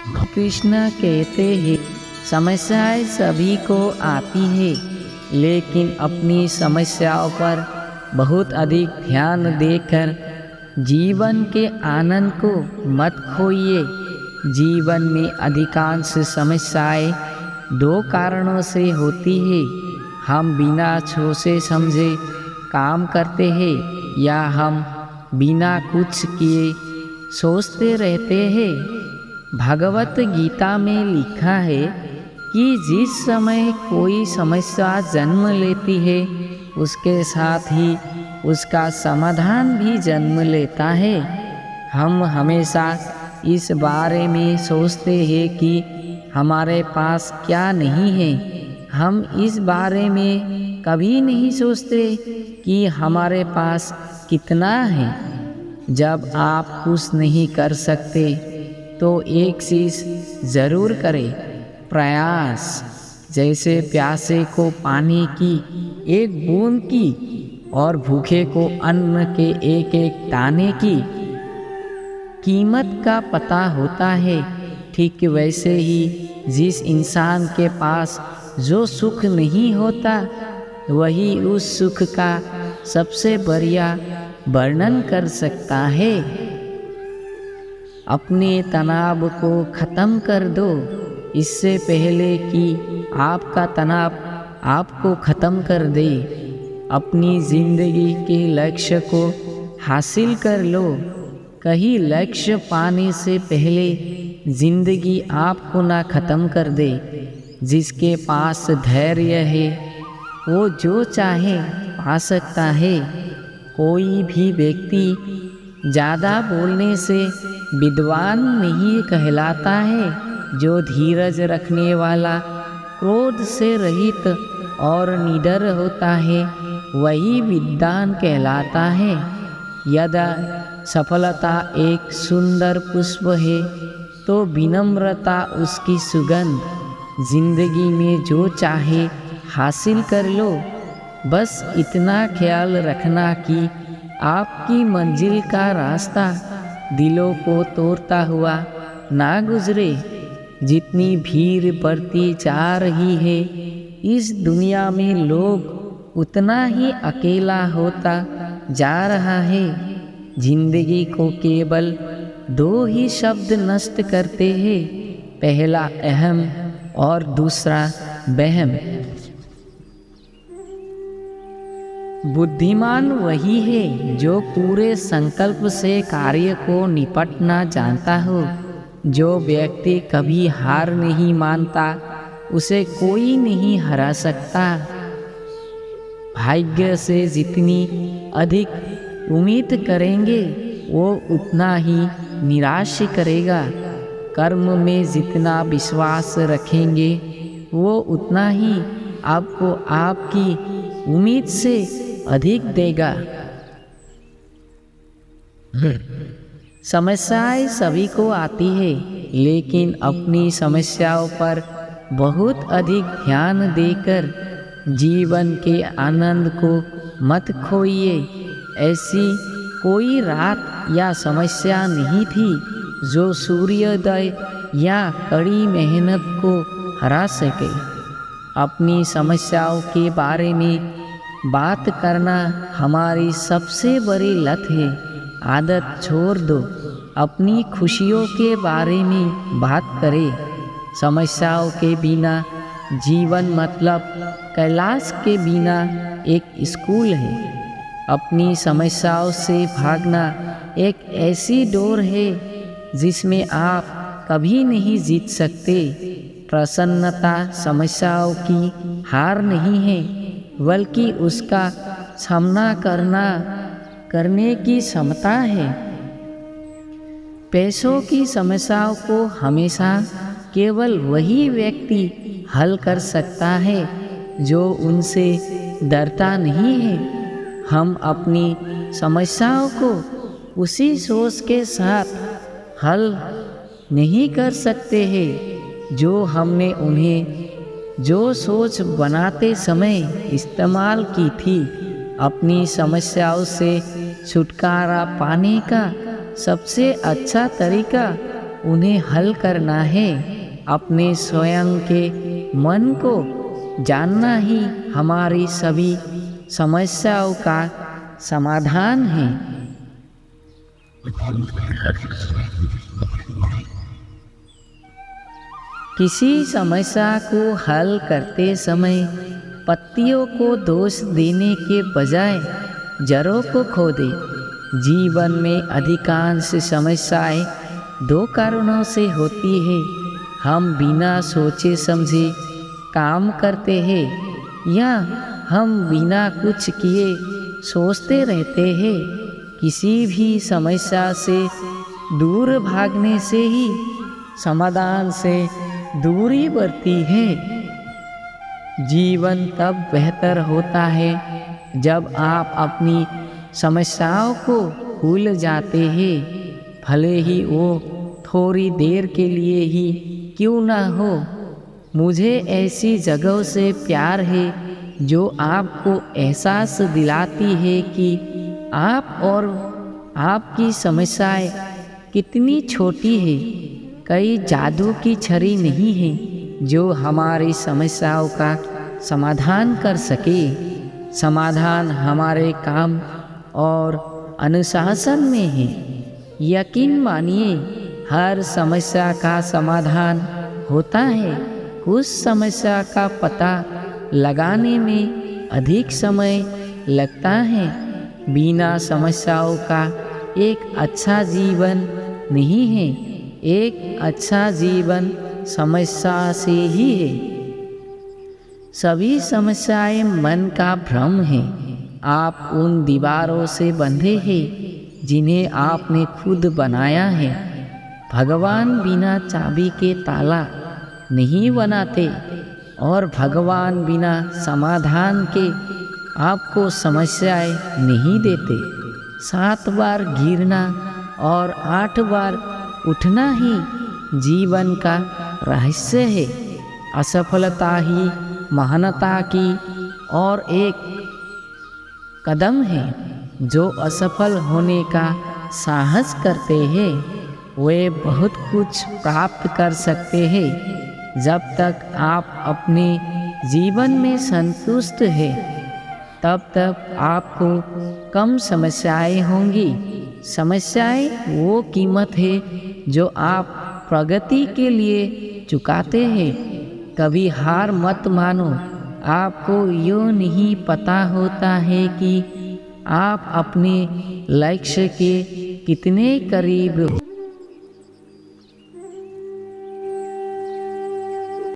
कृष्ण कहते हैं समस्याएं सभी को आती है, लेकिन अपनी समस्याओं पर बहुत अधिक ध्यान देकर जीवन के आनंद को मत खोइए। जीवन में अधिकांश समस्याएं दो कारणों से होती है। हम बिना सोचे समझे काम करते हैं या हम बिना कुछ किए सोचते रहते हैं। भगवत गीता में लिखा है कि जिस समय कोई समस्या जन्म लेती है उसके साथ ही उसका समाधान भी जन्म लेता है। हम हमेशा इस बारे में सोचते हैं कि हमारे पास क्या नहीं है। हम इस बारे में कभी नहीं सोचते कि हमारे पास कितना है। जब आप कुछ नहीं कर सकते तो एक चीज़ ज़रूर करें, प्रयास। जैसे प्यासे को पानी की एक बूंद की और भूखे को अन्न के एक एक दाने की कीमत का पता होता है, ठीक वैसे ही जिस इंसान के पास जो सुख नहीं होता वही उस सुख का सबसे बढ़िया वर्णन कर सकता है। अपने तनाव को ख़त्म कर दो, इससे पहले कि आपका तनाव आपको ख़त्म कर दे। अपनी ज़िंदगी के लक्ष्य को हासिल कर लो। कहीं लक्ष्य पाने से पहले ज़िंदगी आपको ना ख़त्म कर दे। जिसके पास धैर्य है वो जो चाहे पा सकता है। कोई भी व्यक्ति ज़्यादा बोलने से विद्वान नहीं कहलाता है। जो धीरज रखने वाला, क्रोध से रहित और निडर होता है वही विद्वान कहलाता है। यदि सफलता एक सुंदर पुष्प है तो विनम्रता उसकी सुगंध। जिंदगी में जो चाहे हासिल कर लो, बस इतना ख्याल रखना कि आपकी मंजिल का रास्ता दिलों को तोड़ता हुआ ना गुजरे। जितनी भीड़ बढ़ती जा रही है इस दुनिया में लोग उतना ही अकेला होता जा रहा है। जिंदगी को केवल दो ही शब्द नष्ट करते हैं, पहला अहम और दूसरा वहम। बुद्धिमान वही है जो पूरे संकल्प से कार्य को निपटना जानता हो। जो व्यक्ति कभी हार नहीं मानता उसे कोई नहीं हरा सकता। भाग्य से जितनी अधिक उम्मीद करेंगे वो उतना ही निराश करेगा। कर्म में जितना विश्वास रखेंगे वो उतना ही आपको आपकी उम्मीद से अधिक देगा। समस्याएं सभी को आती है, लेकिन अपनी समस्याओं पर बहुत अधिक ध्यान देकर जीवन के आनंद को मत खोइए। ऐसी कोई रात या समस्या नहीं थी जो सूर्योदय या कड़ी मेहनत को हरा सके। अपनी समस्याओं के बारे में बात करना हमारी सबसे बड़ी लत है। आदत छोड़ दो, अपनी खुशियों के बारे में बात करें। समस्याओं के बिना जीवन मतलब कैलाश के बिना एक स्कूल है। अपनी समस्याओं से भागना एक ऐसी डोर है जिसमें आप कभी नहीं जीत सकते। प्रसन्नता समस्याओं की हार नहीं है, बल्कि उसका सामना करने की क्षमता है। पैसों की समस्याओं को हमेशा केवल वही व्यक्ति हल कर सकता है जो उनसे डरता नहीं है। हम अपनी समस्याओं को उसी सोच के साथ हल नहीं कर सकते हैं जो हमने उन्हें जो सोच बनाते समय इस्तेमाल की थी। अपनी समस्याओं से छुटकारा पाने का सबसे अच्छा तरीका उन्हें हल करना है। अपने स्वयं के मन को जानना ही हमारी सभी समस्याओं का समाधान है। किसी समस्या को हल करते समय पत्तियों को दोष देने के बजाय जड़ों को खोदे। जीवन में अधिकांश समस्याएं दो कारणों से होती है। हम बिना सोचे समझे काम करते हैं या हम बिना कुछ किए सोचते रहते हैं। किसी भी समस्या से दूर भागने से ही समाधान से दूरी बढ़ती है। जीवन तब बेहतर होता है जब आप अपनी समस्याओं को भूल जाते हैं, भले ही वो थोड़ी देर के लिए ही क्यों ना हो। मुझे ऐसी जगहों से प्यार है जो आपको एहसास दिलाती है कि आप और आपकी समस्याएं कितनी छोटी है। कई जादू की छड़ी नहीं है जो हमारी समस्याओं का समाधान कर सके। समाधान हमारे काम और अनुशासन में है। यकीन मानिए, हर समस्या का समाधान होता है। उस समस्या का पता लगाने में अधिक समय लगता है। बिना समस्याओं का एक अच्छा जीवन नहीं है। एक अच्छा जीवन समस्या से ही है। सभी समस्याएं मन का भ्रम है। आप उन दीवारों से बंधे हैं जिन्हें आपने खुद बनाया है। भगवान बिना चाबी के ताला नहीं बनाते और भगवान बिना समाधान के आपको समस्याएं नहीं देते। 7 बार गिरना और 8 बार उठना ही जीवन का रहस्य है। असफलता ही महानता की और एक कदम है। जो असफल होने का साहस करते हैं वे बहुत कुछ प्राप्त कर सकते हैं। जब तक आप अपने जीवन में संतुष्ट हैं तब तक आपको कम समस्याएं होंगी। समस्याएं वो कीमत है जो आप प्रगति के लिए चुकाते हैं। कभी हार मत मानो। आपको यूँ नहीं पता होता है कि आप अपने लक्ष्य के कितने करीब हो।